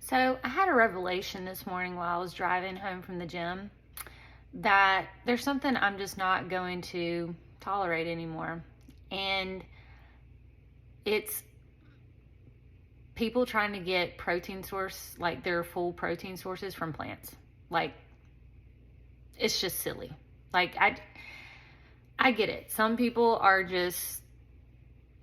So I had a revelation this morning while I was driving home from the gym that there's something I'm just not going to tolerate anymore. And it's people trying to get protein source, like their full protein sources from plants. Like, it's just silly. Like, I get it. Some people are just,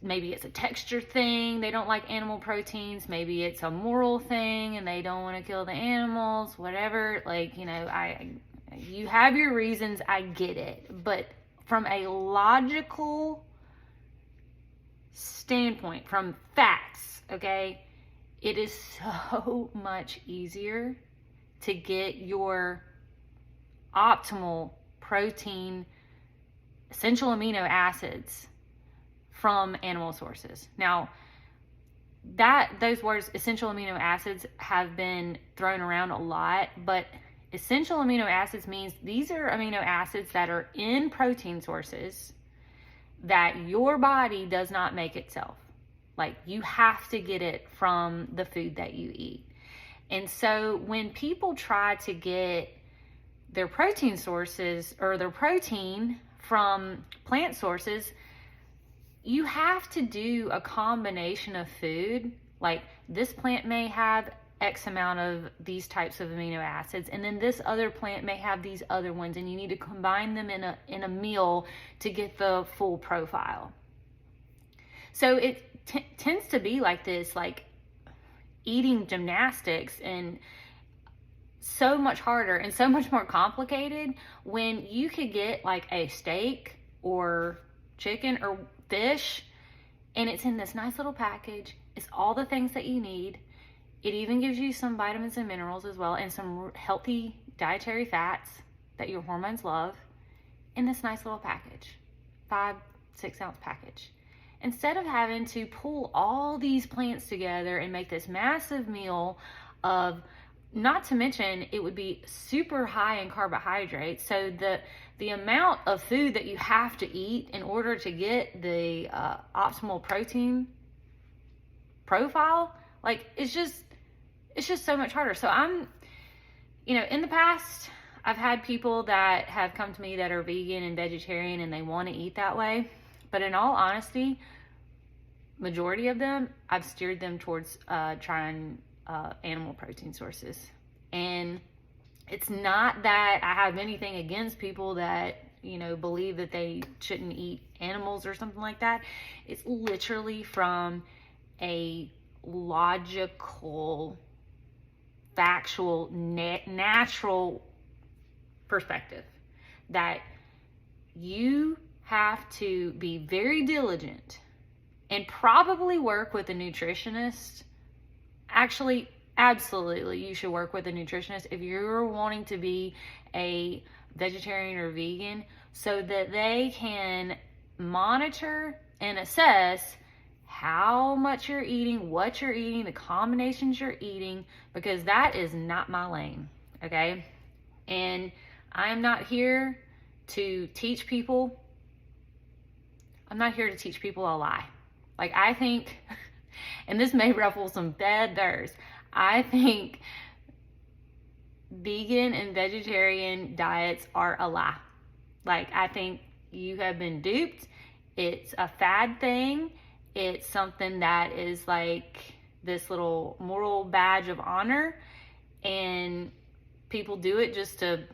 maybe it's a texture thing. They don't like animal proteins. Maybe it's a moral thing and they don't want to kill the animals, whatever. Like, you have your reasons. I get it. But from a logical standpoint, from facts, okay, it is so much easier to get your optimal protein, essential amino acids from animal sources. Now, those words, essential amino acids, have been thrown around a lot, but essential amino acids means these are amino acids that are in protein sources that your body does not make itself. Like, you have to get it from the food that you eat. And so when people try to get their protein sources or their protein from plant sources, you have to do a combination of food. Like, this plant may have X amount of these types of amino acids, and then this other plant may have these other ones, and you need to combine them in a meal to get the full profile. So it tends to be like this, like eating gymnastics, and so much harder and so much more complicated when you could get like a steak or chicken or fish, and it's in this nice little package. It's all the things that you need. It even gives you some vitamins and minerals as well, and some healthy dietary fats that your hormones love in this nice little package, 5-6 ounce package. Instead of having to pull all these plants together and make this massive meal of, not to mention, it would be super high in carbohydrates. So the amount of food that you have to eat in order to get the optimal protein profile, like, it's just so much harder. So in the past, I've had people that have come to me that are vegan and vegetarian and they want to eat that way. But in all honesty, majority of them, I've steered them towards trying animal protein sources. And it's not that I have anything against people that, believe that they shouldn't eat animals or something like that. It's literally from a logical, factual, natural perspective that you have to be very diligent and probably work with a nutritionist. Actually, absolutely, you should work with a nutritionist if you're wanting to be a vegetarian or vegan, so that they can monitor and assess how much you're eating, what you're eating, the combinations you're eating, because that is not my lane, okay? And I am not here to teach people. I'm not here to teach people a lie. Like, I think, and this may ruffle some feathers, I think vegan and vegetarian diets are a lie. Like, I think you have been duped. It's a fad thing. It's something that is like this little moral badge of honor, and people do it just to,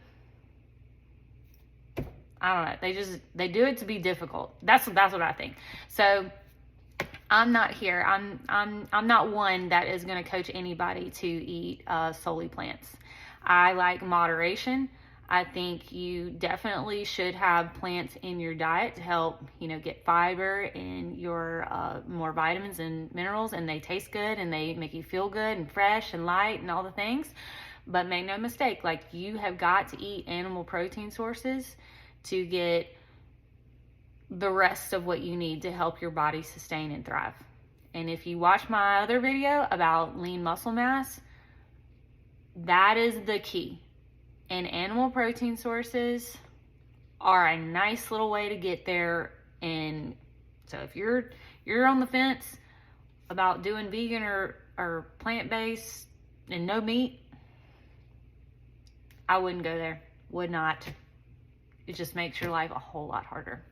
I don't know, they do it to be difficult. That's what I think. So I'm not here. I'm not one that is going to coach anybody to eat solely plants. I like moderation. I think you definitely should have plants in your diet to help, get fiber and your more vitamins and minerals, and they taste good and they make you feel good and fresh and light and all the things. But make no mistake, like, you have got to eat animal protein sources to get the rest of what you need to help your body sustain and thrive. And if you watch my other video about lean muscle mass, that is the key. And animal protein sources are a nice little way to get there. And so if you're on the fence about doing vegan or plant-based and no meat, I wouldn't go there. Would not. It just makes your life a whole lot harder.